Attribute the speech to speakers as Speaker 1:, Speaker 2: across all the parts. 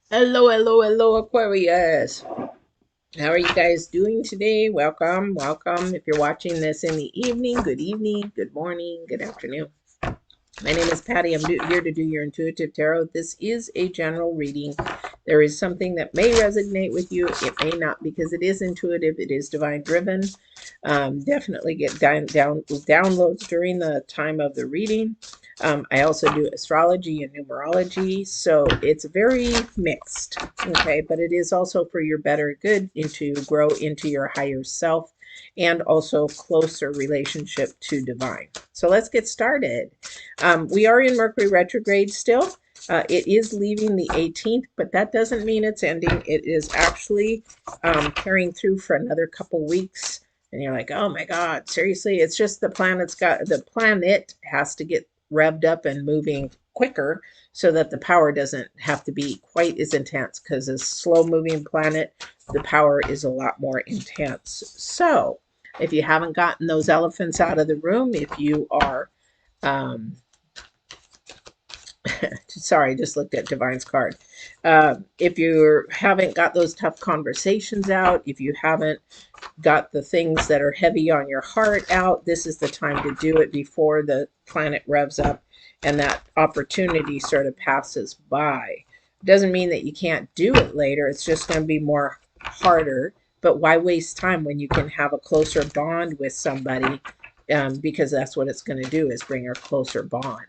Speaker 1: Hello, hello, hello, Aquarius. How are you guys doing today? Welcome, welcome. If you're watching this in the evening, good morning, good afternoon. My name is Patty. Here to do your intuitive tarot. This is a general reading. There is something that may resonate with you. It may not because it is intuitive. It is divine driven. Definitely get downloads during the time of the reading. I also do astrology and numerology, so it's very mixed. Okay, but it is also for your better good and to grow into your higher self and also closer relationship to divine. So let's get started. We are in Mercury retrograde still. It is leaving the 18th, but that doesn't mean it's ending. It is actually carrying through for another couple weeks. And you're like, oh my God, seriously? It's just the planet has to get revved up and moving quicker so that the power doesn't have to be quite as intense, because a slow moving planet, the power is a lot more intense. So if you haven't gotten those elephants out of the room, if you are um, sorry, just looked at Divine's card. If you haven't got those tough conversations out, if you haven't got the things that are heavy on your heart out, this is the time to do it before the planet revs up and that opportunity sort of passes by. Doesn't mean that you can't do it later. It's just going to be more harder. But why waste time when you can have a closer bond with somebody? Because that's what it's going to do, is bring a closer bond.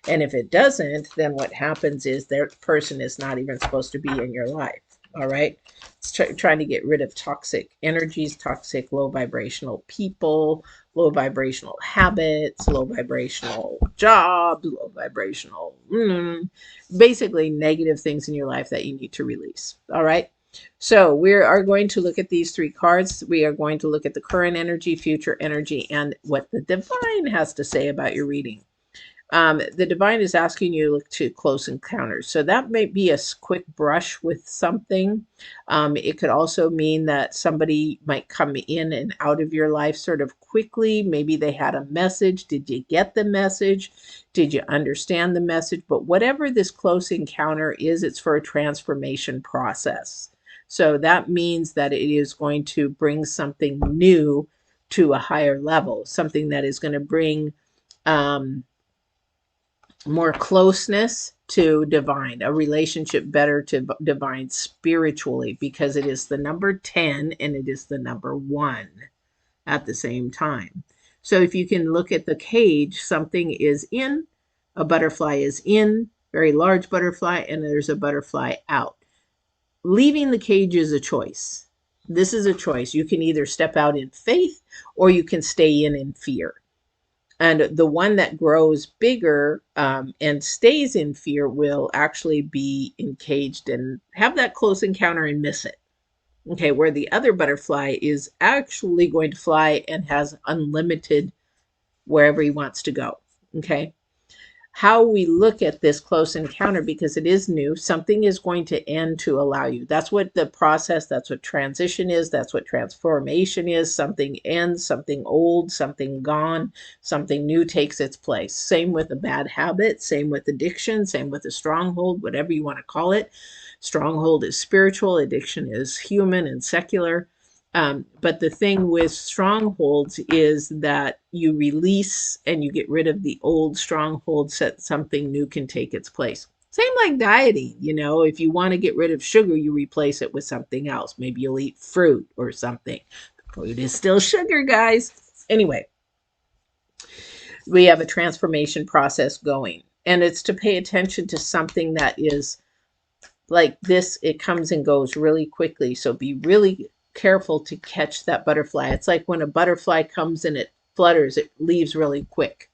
Speaker 1: And if it doesn't, then what happens is that person is not even supposed to be in your life. All right. It's trying to get rid of toxic energies, toxic, low vibrational people, low vibrational habits, low vibrational jobs, low vibrational, basically negative things in your life that you need to release. All right. So we are going to look at these three cards. We are going to look at the current energy, future energy, and what the divine has to say about your reading. The divine is asking you to look to close encounters. So that may be a quick brush with something. It could also mean that somebody might come in and out of your life sort of quickly. Maybe they had a message. Did you get the message? Did you understand the message? But whatever this close encounter is, it's for a transformation process. So that means that it is going to bring something new to a higher level, something that is going to bring um, more closeness to divine, a relationship better to divine spiritually, because it is the number 10 and it is the number 1 at the same time. So if you can look at the cage, something is in, a butterfly is in, very large butterfly, and there's a butterfly out. Leaving the cage is a choice. This is a choice. You can either step out in faith or you can stay in fear. And the one that grows bigger and stays in fear will actually be encaged and have that close encounter and miss it. Okay, where the other butterfly is actually going to fly and has unlimited wherever he wants to go. Okay, how we look at this close encounter, because it is new, something is going to end to allow you. That's what the process, that's what transition is, that's what transformation is. Something ends, something old, something gone, something new takes its place. Same with a bad habit, same with addiction, same with a stronghold, whatever you want to call it. Stronghold is spiritual, addiction is human and secular. But the thing with strongholds is that you release and you get rid of the old strongholds so that something new can take its place. Same like dieting, if you want to get rid of sugar, you replace it with something else. Maybe you'll eat fruit or something. Fruit is still sugar, guys. Anyway, we have a transformation process going, and it's to pay attention to something that is like this. It comes and goes really quickly. So be really careful to catch that butterfly. It's like when a butterfly comes and it flutters, it leaves really quick.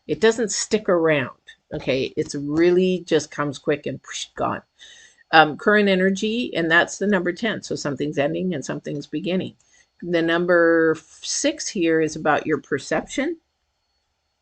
Speaker 1: It doesn't stick around. Okay, it's really just comes quick and poosh, gone. Current energy, and that's the number 10. So something's ending and something's beginning. The number 6 here is about your perception,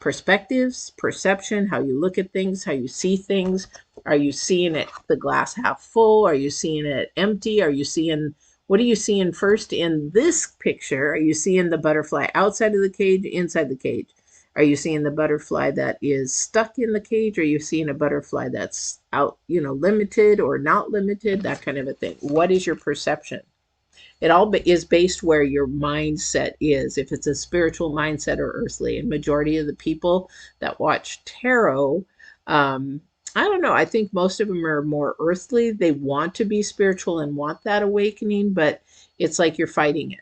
Speaker 1: perspectives, perception, how you look at things, how you see things. Are you seeing it the glass half full? Are you seeing it empty? Are you seeing, what are you seeing first in this picture? Are you seeing the butterfly outside of the cage, inside the cage? Are you seeing the butterfly that is stuck in the cage? Or are you seeing a butterfly that's out, limited or not limited? That kind of a thing. What is your perception? It all is based where your mindset is, if it's a spiritual mindset or earthly. And majority of the people that watch tarot, I don't know, I think most of them are more earthly. They want to be spiritual and want that awakening, but it's like you're fighting it.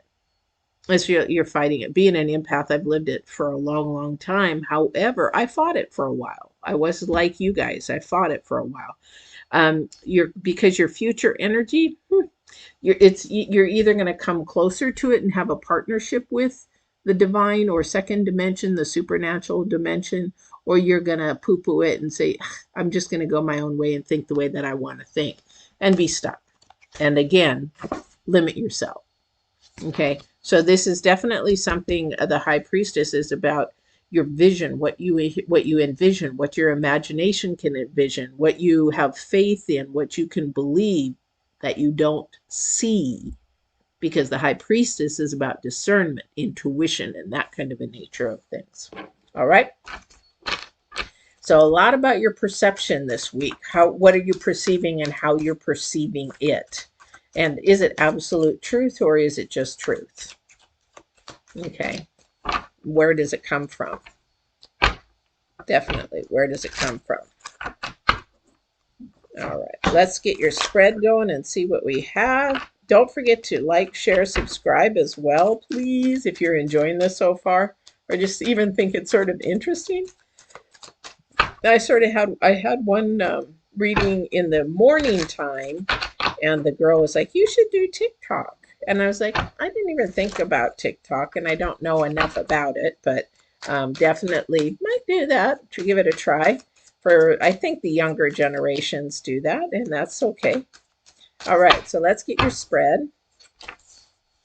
Speaker 1: You're fighting it. Being an empath, I've lived it for a long, long time. However, I fought it for a while. I was like you guys. I fought it for a while. Because your future energy, you're either going to come closer to it and have a partnership with the divine or second dimension, the supernatural dimension, or you're going to poo-poo it and say, I'm just going to go my own way and think the way that I want to think and be stuck. And again, limit yourself. Okay, so this is definitely something the High Priestess is about. Your vision, what you envision, what your imagination can envision, what you have faith in, what you can believe that you don't see, because the High Priestess is about discernment, intuition, and that kind of a nature of things. All right. So a lot about your perception this week. What are you perceiving and how you're perceiving it? And is it absolute truth or is it just truth? Okay. Where does it come from? Definitely. Where does it come from? All right. Let's get your spread going and see what we have. Don't forget to like, share, subscribe as well, please, if you're enjoying this so far, or just even think it's sort of interesting. I had one reading in the morning time, and the girl was like, you should do TikTok. And I was like, I didn't even think about TikTok, and I don't know enough about it, but definitely might do that, to give it a try. I think the younger generations do that, and that's okay. All right, so let's get your spread.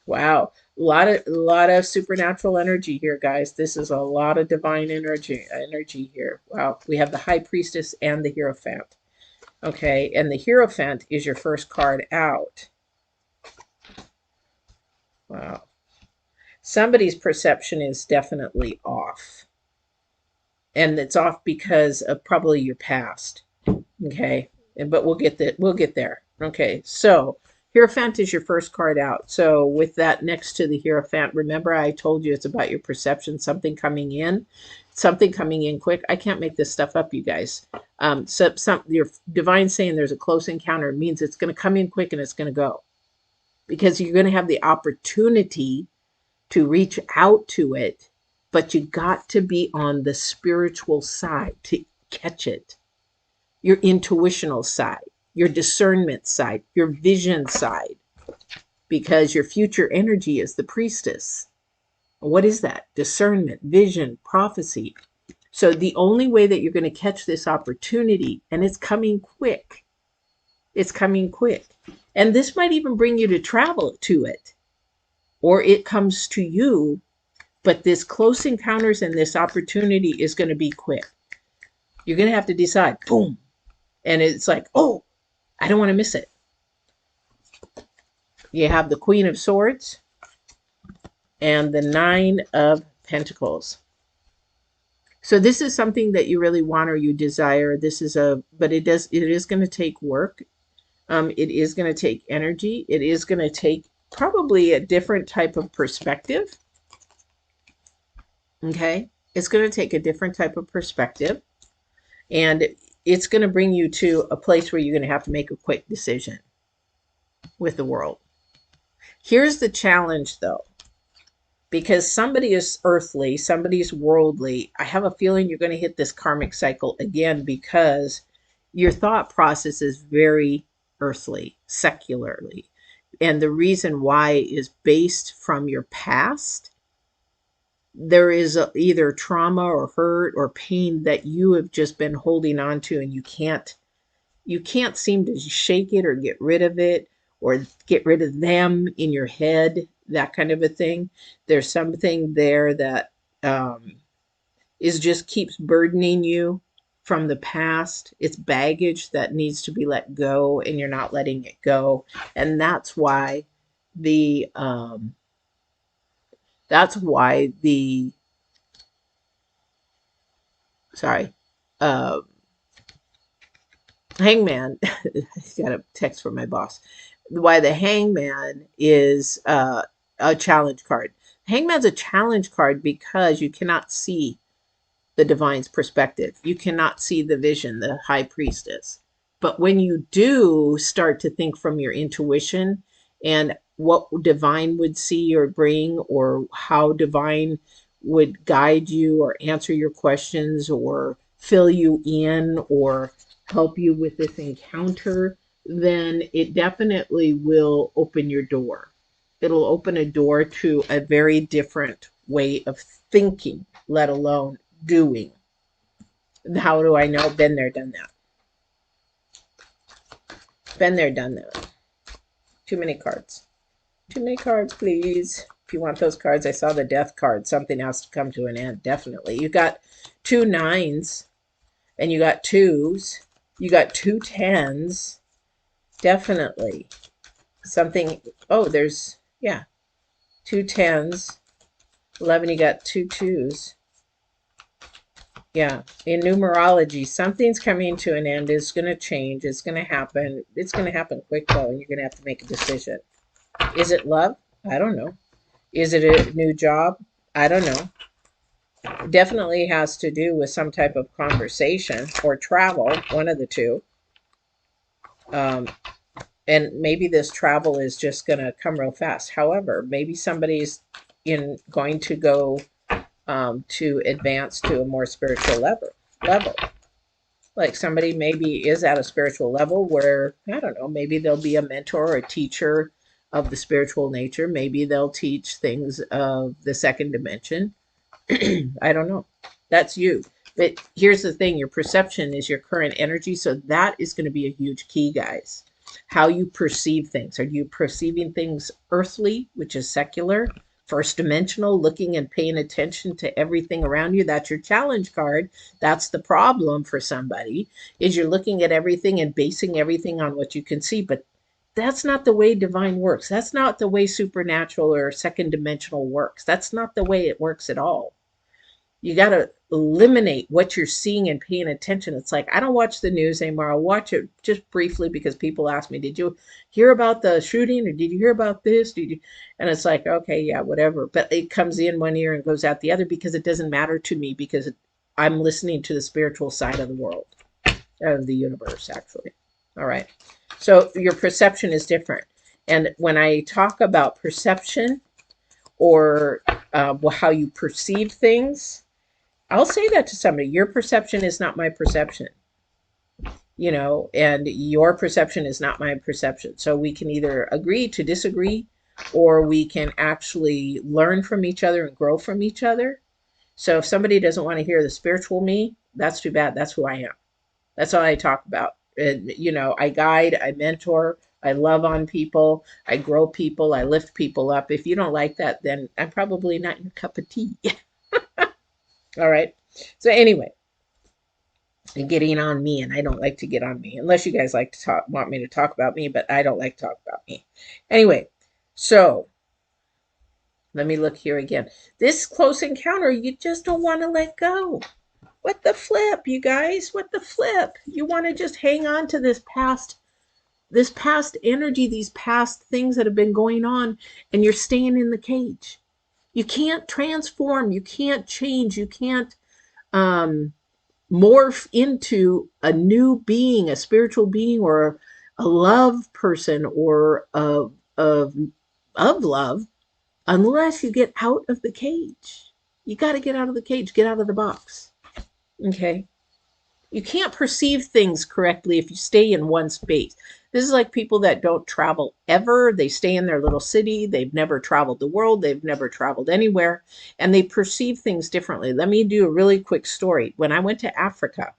Speaker 1: Wow, a lot of supernatural energy here, guys. This is a lot of divine energy here. Wow, we have the High Priestess and the Hierophant. Okay, and the Hierophant is your first card out. Wow. Somebody's perception is definitely off. And it's off because of probably your past. Okay, but we'll get there. Okay, so Hierophant is your first card out. So with that next to the Hierophant, remember I told you it's about your perception, something coming in quick. I can't make this stuff up, you guys. Your divine saying there's a close encounter means it's going to come in quick and it's going to go. Because you're going to have the opportunity to reach out to it, but you got to be on the spiritual side to catch it. Your intuitional side, your discernment side, your vision side, because your future energy is the Priestess. What is that? Discernment, vision, prophecy. So the only way that you're going to catch this opportunity, and it's coming quick. It's coming quick. And this might even bring you to travel to it, or it comes to you, but this close encounters and this opportunity is going to be quick. You're going to have to decide, boom. And it's like, oh, I don't want to miss it. You have the Queen of Swords and the Nine of Pentacles. So this is something that you really want or you desire. But it is going to take work. It is going to take energy. It is going to take probably a different type of perspective. Okay. It's going to take a different type of perspective. And it's going to bring you to a place where you're going to have to make a quick decision with the world. Here's the challenge, though. Because somebody is earthly, somebody's worldly, I have a feeling you're going to hit this karmic cycle again because your thought process is very earthly, secularly. And the reason why is based from your past. There is either trauma or hurt or pain that you have just been holding on to, and you can't seem to shake it or get rid of it or get rid of them in your head, that kind of a thing. There's something there that just keeps burdening you from the past. It's baggage that needs to be let go, and you're not letting it go. And that's why the sorry, Hangman, I got a text from my boss. Why the Hangman is a challenge card. Hangman's a challenge card because you cannot see the divine's perspective. You cannot see the vision, the high priestess. But when you do start to think from your intuition and what divine would see or bring, or how divine would guide you or answer your questions or fill you in or help you with this encounter, then it definitely will open your door. It'll open a door to a very different way of thinking, let alone doing. How do I know? Been there, done that. Been there, done that. Too many cards. Too many cards, please. If you want those cards, I saw the death card. Something has to come to an end, definitely. You got 2 9s, and you got 2s. You got 2 10s. Definitely. Something, oh, there's, yeah, 2 10s. 11, you got 2 2s. Yeah, in numerology, something's coming to an end. It's going to change. It's going to happen. It's going to happen quick, though, and you're going to have to make a decision. Is it love? I don't know. Is it a new job? I don't know. It definitely has to do with some type of conversation or travel, one of the two. And maybe this travel is just going to come real fast. However, maybe somebody's going to go to advance to a more spiritual level. Like somebody maybe is at a spiritual level where, I don't know, maybe they'll be a mentor or a teacher of the spiritual nature. Maybe they'll teach things of the second dimension. I don't know. That's you. But here's the thing. Your perception is your current energy. So that is going to be a huge key, guys. How you perceive things. Are you perceiving things earthly, which is secular? First dimensional, looking and paying attention to everything around you. That's your challenge card. That's the problem for somebody, is you're looking at everything and basing everything on what you can see. But that's not the way divine works. That's not the way supernatural or second dimensional works. That's not the way it works at all. You got to eliminate what you're seeing and paying attention. It's like, I don't watch the news anymore. I'll watch it just briefly because people ask me, did you hear about the shooting, or did you hear about this? Did you? And it's like, okay, yeah, whatever. But it comes in one ear and goes out the other because it doesn't matter to me, because I'm listening to the spiritual side of the world, of the universe, actually. All right. So your perception is different. And when I talk about perception, or how you perceive things, I'll say that to somebody. Your perception is not my perception, and your perception is not my perception. So we can either agree to disagree, or we can actually learn from each other and grow from each other. So if somebody doesn't want to hear the spiritual me, that's too bad. That's who I am. That's all I talk about. I guide, I mentor, I love on people, I grow people, I lift people up. If you don't like that, then I'm probably not your cup of tea. All right. So anyway, getting on me, and I don't like to get on me unless you guys like to want me to talk about me, but I don't like to talk about me. Anyway, so let me look here again. This close encounter, you just don't want to let go. What the flip, you guys? What the flip? You want to just hang on to this past energy, these past things that have been going on, and you're staying in the cage. You can't transform, you can't change, you can't morph into a new being, a spiritual being, or a love person, or of love, unless you get out of the cage. You got to get out of the cage, get out of the box. Okay? You can't perceive things correctly if you stay in one space. This is like people that don't travel ever. They stay in their little city. They've never traveled the world. They've never traveled anywhere. And they perceive things differently. Let me do a really quick story. When I went to Africa,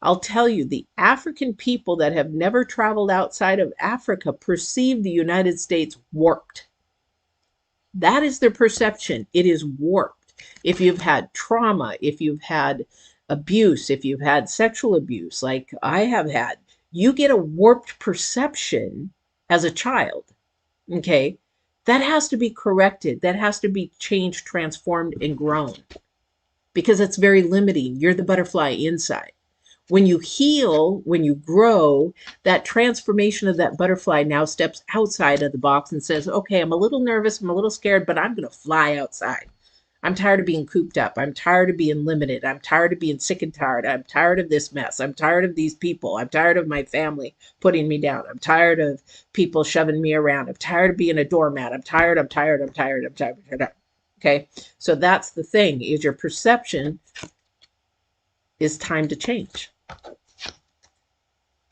Speaker 1: I'll tell you, the African people that have never traveled outside of Africa perceive the United States warped. That is their perception. It is warped. If you've had trauma, if you've had abuse, if you've had sexual abuse, like I have had, you get a warped perception as a child. Okay. That has to be corrected. That has to be changed, transformed, and grown. because it's very limiting. You're the butterfly inside. When you heal, when you grow, that transformation of that butterfly now steps outside of the box and says, okay, I'm a little nervous, I'm a little scared, but I'm going to fly outside. I'm tired of being cooped up. I'm tired of being limited. I'm tired of being sick and tired. I'm tired of this mess. I'm tired of these people. I'm tired of my family putting me down. I'm tired of people shoving me around. I'm tired of being a doormat. I'm tired. Okay. So that's the thing, is your perception is time to change.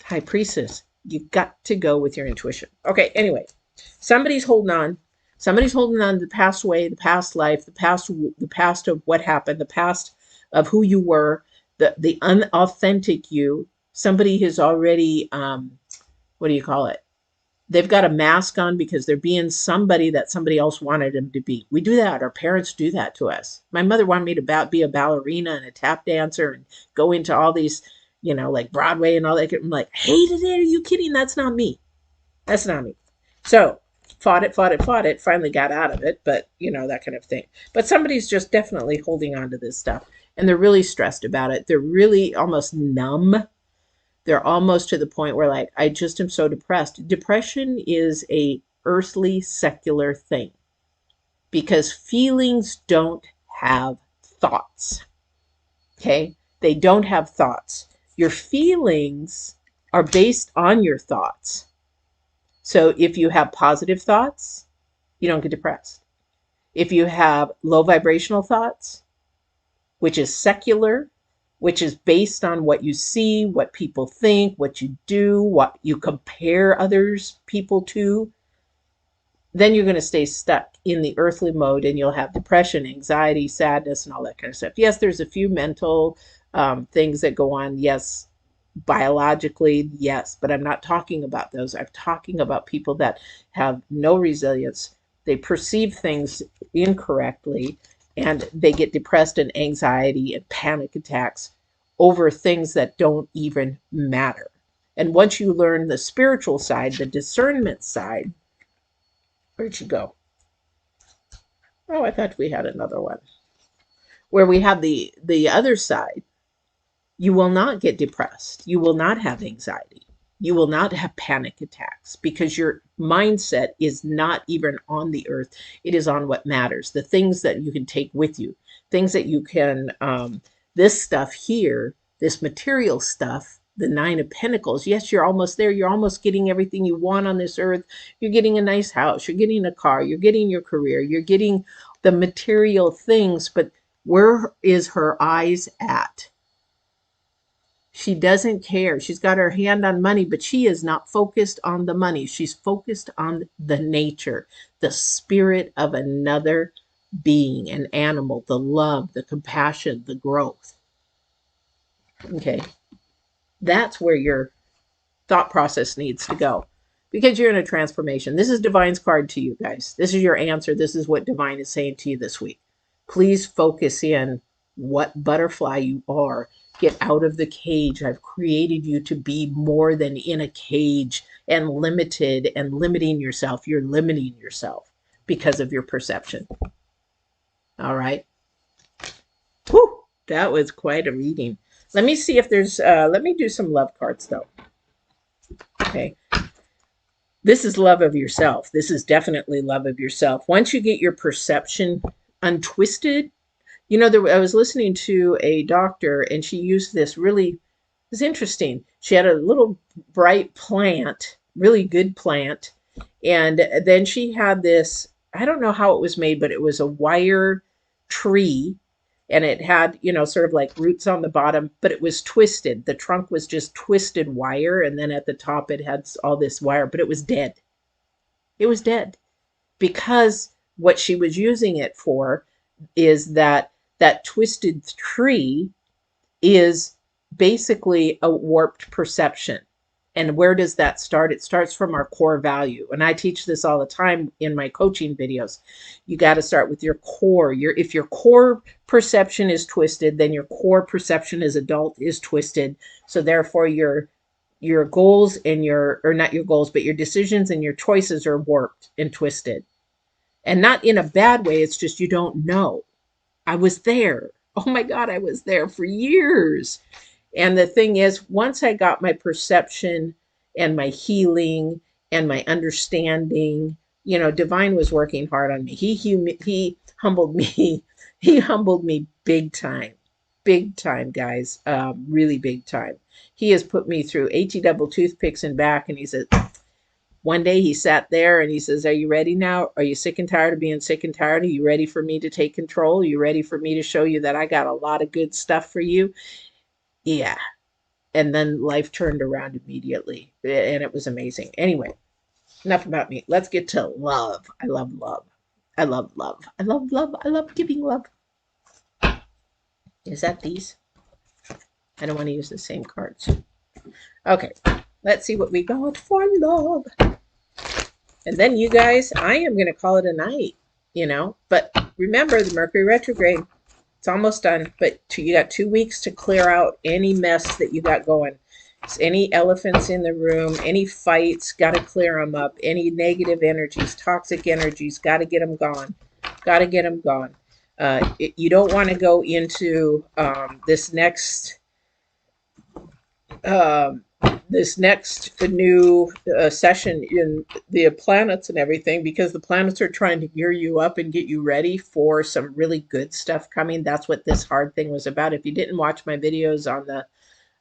Speaker 1: High Priestess, you've got to go with your intuition. Okay. Anyway, somebody's holding on. Somebody's holding on to the past way, the past life, the past of what happened, the past of who you were, the unauthentic you. Somebody has already, what do you call it? They've got a mask on because they're being somebody that somebody else wanted them to be. We do that. Our parents do that to us. My mother wanted me to be a ballerina and a tap dancer and go into all these, you know, like Broadway and all that. I'm like, hated it. Are you kidding? That's not me. That's not me. So, fought it, finally got out of it, but you know, that kind of thing. But somebody's just definitely holding on to this stuff and they're really stressed about it. They're really almost numb. They're almost to the point where like, I just am so depressed. Depression is a earthly secular thing because feelings don't have thoughts. Okay. They don't have thoughts. Your feelings are based on your thoughts. So if you have positive thoughts, you don't get depressed. If you have low vibrational thoughts, which is secular, which is based on what you see, what people think, what you do, what you compare others, people to, then you're going to stay stuck in the earthly mode and you'll have depression, anxiety, sadness, and all that kind of stuff. Yes, there's a few mental things that go on. Yes, biologically, yes, but I'm not talking about those. I'm talking about people that have no resilience. They perceive things incorrectly and they get depressed and anxiety and panic attacks over things that don't even matter. And once you learn the spiritual side, the discernment side, where'd you go? Oh, I thought we had another one. Where we have the other side, you will not get depressed. You will not have anxiety. You will not have panic attacks because your mindset is not even on the earth. It is on what matters, the things that you can take with you, things that you can, this stuff here, this material stuff, the Nine of Pentacles. Yes, you're almost there. You're almost getting everything you want on this earth. You're getting a nice house. You're getting a car. You're getting your career. You're getting the material things. But where is her eyes at? She doesn't care. She's got her hand on money, but she is not focused on the money. She's focused on the nature, the spirit of another being, an animal, the love, the compassion, the growth. Okay. That's where your thought process needs to go because you're in a transformation. This is Divine's card to you guys. This is your answer. This is what Divine is saying to you this week. Please focus in what butterfly you are. Get out of the cage. I've created you to be more than in a cage and limited and limiting yourself. You're limiting yourself because of your perception. All right. Whew, that was quite a reading. Let me see if there's, let me do some love cards though. Okay. This is love of yourself. This is definitely love of yourself. Once you get your perception untwisted, you know, I was listening to a doctor and she used this really, it was interesting. She had a little bright plant, really good plant. And then she had this, I don't know how it was made, but it was a wire tree. And it had, you know, sort of like roots on the bottom, but it was twisted. The trunk was just twisted wire. And then at the top, it had all this wire, but it was dead. It was dead because what she was using it for is that twisted tree is basically a warped perception. And where does that start? It starts from our core value. And I teach this all the time in my coaching videos. You got to start with your core. If your core perception is twisted, then your core perception as adult is twisted. So therefore your goals and or not your goals, but your decisions and your choices are warped and twisted. And not in a bad way. It's just you don't know. I was there. Oh my God, I was there for years. And the thing is, once I got my perception and my healing and my understanding, you know, Divine was working hard on me. He humbled me. He humbled me big time, guys, really big time. He has put me through HE double toothpicks and back, and he said, one day he sat there and he says, "Are you ready now? Are you sick and tired of being sick and tired? Are you ready for me to take control? Are you ready for me to show you that I got a lot of good stuff for you?" Yeah. And then life turned around immediately. And it was amazing. Anyway, enough about me. Let's get to love. I love love. I love love. I love love. I love giving love. Is that these? I don't want to use the same cards. Okay. Let's see what we got for love. And then you guys, I am going to call it a night, you know. But remember the Mercury retrograde. It's almost done. But you got 2 weeks to clear out any mess that you got going. Any elephants in the room, any fights, got to clear them up. Any negative energies, toxic energies, got to get them gone. Got to get them gone. You don't want to go into this next new session in the planets and everything, because the planets are trying to gear you up and get you ready for some really good stuff coming. That's what this hard thing was about. If you didn't watch my videos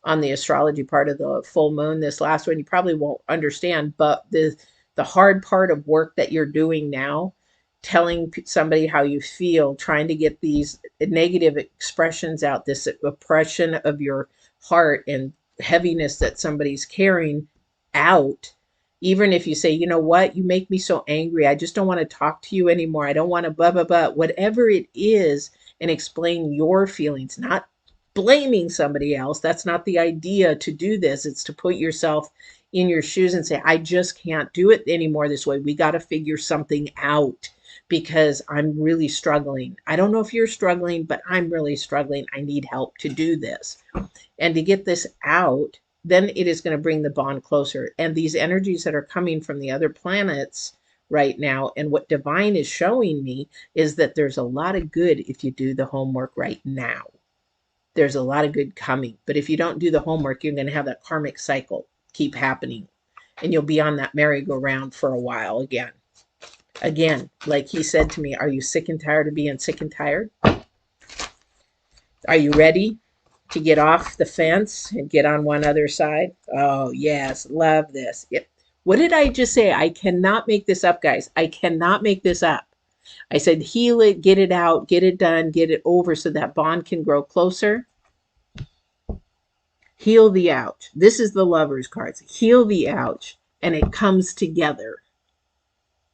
Speaker 1: on the astrology part of the full moon, this last one, you probably won't understand, but the hard part of work that you're doing now, telling somebody how you feel, trying to get these negative expressions out, this oppression of your heart and heaviness that somebody's carrying out. Even if you say, you know what, you make me so angry, I just don't want to talk to you anymore, I don't want to blah blah blah, whatever it is, and explain your feelings, not blaming somebody else. That's not the idea to do this. It's to put yourself in your shoes and say, I just can't do it anymore this way. We got to figure something out because I'm really struggling. I don't know if you're struggling, but I'm really struggling. I need help to do this. And to get this out, then it is going to bring the bond closer. And these energies that are coming from the other planets right now, and what Divine is showing me, is that there's a lot of good if you do the homework right now. There's a lot of good coming. But if you don't do the homework, you're going to have that karmic cycle keep happening. And you'll be on that merry-go-round for a while again. Again, like he said to me, are you sick and tired of being sick and tired? Are you ready to get off the fence and get on one other side? Oh, yes. Love this. Yep. What did I just say? I cannot make this up, guys. I cannot make this up. I said, heal it, get it out, get it done, get it over so that bond can grow closer. Heal the ouch. This is the Lovers cards. Heal the ouch, and it comes together.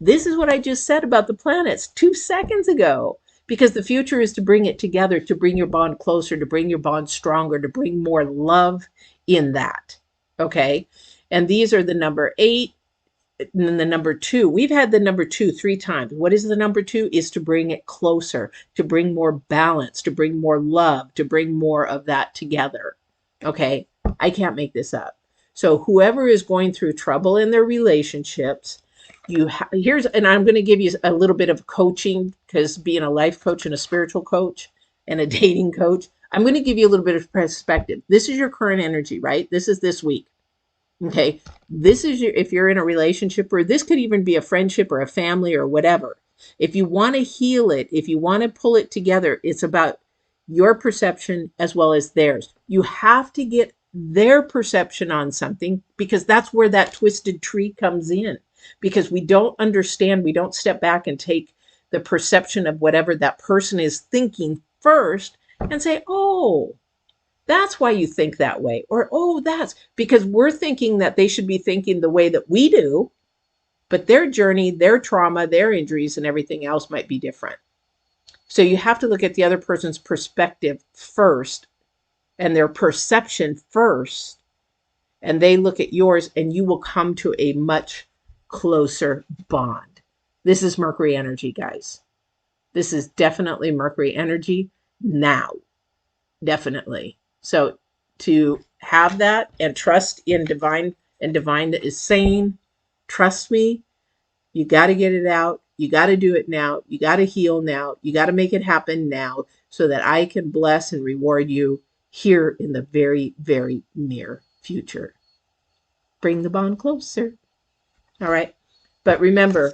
Speaker 1: This is what I just said about the planets 2 seconds ago, because the future is to bring it together, to bring your bond closer, to bring your bond stronger, to bring more love in that. Okay? And these are the number 8, and then the number 2. We've had the number 2 3 times. What is the number 2? Is to bring it closer, to bring more balance, to bring more love, to bring more of that together. Okay? I can't make this up. So whoever is going through trouble in their relationships, and I'm going to give you a little bit of coaching, because being a life coach and a spiritual coach and a dating coach, I'm going to give you a little bit of perspective. This is your current energy, right? This is this week. Okay, this is if you're in a relationship, or this could even be a friendship or a family or whatever. If you want to heal it, if you want to pull it together, it's about your perception as well as theirs. You have to get their perception on something, because that's where that twisted tree comes in. Because we don't understand, we don't step back and take the perception of whatever that person is thinking first and say, oh, that's why you think that way. Or, oh, that's because we're thinking that they should be thinking the way that we do, but their journey, their trauma, their injuries, and everything else might be different. So you have to look at the other person's perspective first and their perception first, and they look at yours, and you will come to a much closer bond. This is Mercury energy, guys. This is definitely Mercury energy now. Definitely. So to have that and trust in Divine, and Divine that is saying, trust me, you got to get it out. You got to do it now. You got to heal now. You got to make it happen now, so that I can bless and reward you here in the very, very near future. Bring the bond closer. All right. But remember,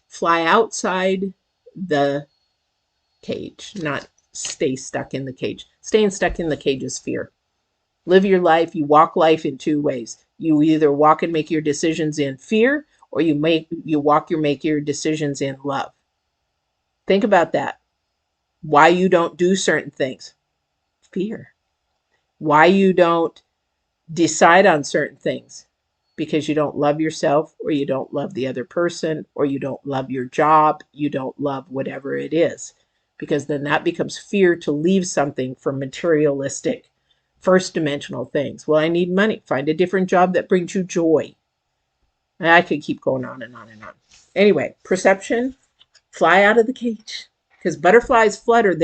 Speaker 1: fly outside the cage, not stay stuck in the cage. Staying stuck in the cage is fear. Live your life. You walk life in two ways. You either walk and make your decisions in fear, or you make your decisions in love. Think about that. Why you don't do certain things? Fear. Why you don't decide on certain things? Because you don't love yourself, or you don't love the other person, or you don't love your job, you don't love whatever it is. Because then that becomes fear to leave something for materialistic, first dimensional things. Well, I need money. Find a different job that brings you joy. And I could keep going on and on and on. Anyway, perception, fly out of the cage. Because butterflies flutter.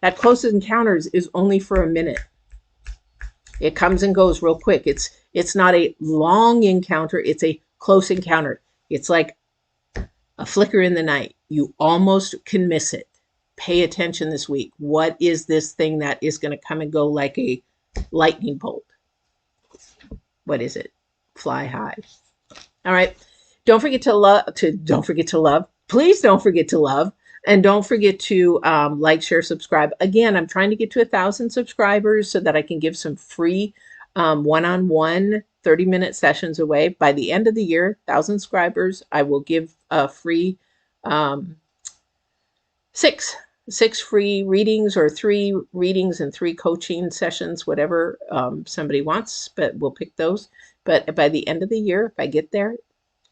Speaker 1: That close encounters is only for a minute. It comes and goes real quick. It's not a long encounter. It's a close encounter. It's like a flicker in the night. You almost can miss it. Pay attention this week. What is this thing that is going to come and go like a lightning bolt? What is it? Fly high. All right. Don't forget to love. Please don't forget to love. And don't forget to like, share, subscribe. Again, I'm trying to get to 1,000 subscribers so that I can give some free one-on-one 30-minute sessions away. By the end of the year, 1,000 subscribers, I will give a free six free readings, or 3 readings and 3 coaching sessions, whatever somebody wants, but we'll pick those. But by the end of the year, if I get there,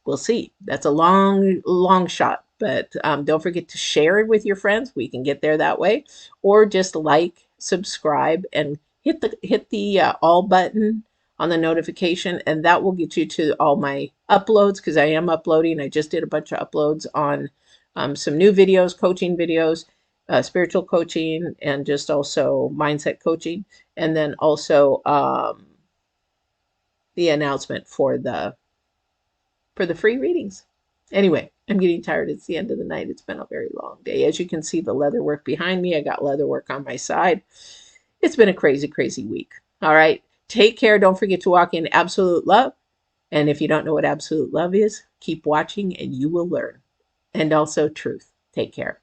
Speaker 1: we'll see. That's a long shot. But don't forget to share it with your friends. We can get there that way. Or just like, subscribe, and hit the all button on the notification, and that will get you to all my uploads, because I am uploading. I just did a bunch of uploads on some new videos, coaching videos, spiritual coaching, and just also mindset coaching. And then also the announcement for the free readings. Anyway, I'm getting tired. It's the end of the night. It's been a very long day. As you can see, the leather work behind me. I got leather work on my side. It's been a crazy, crazy week. All right. Take care. Don't forget to walk in absolute love. And if you don't know what absolute love is, keep watching and you will learn. And also truth. Take care.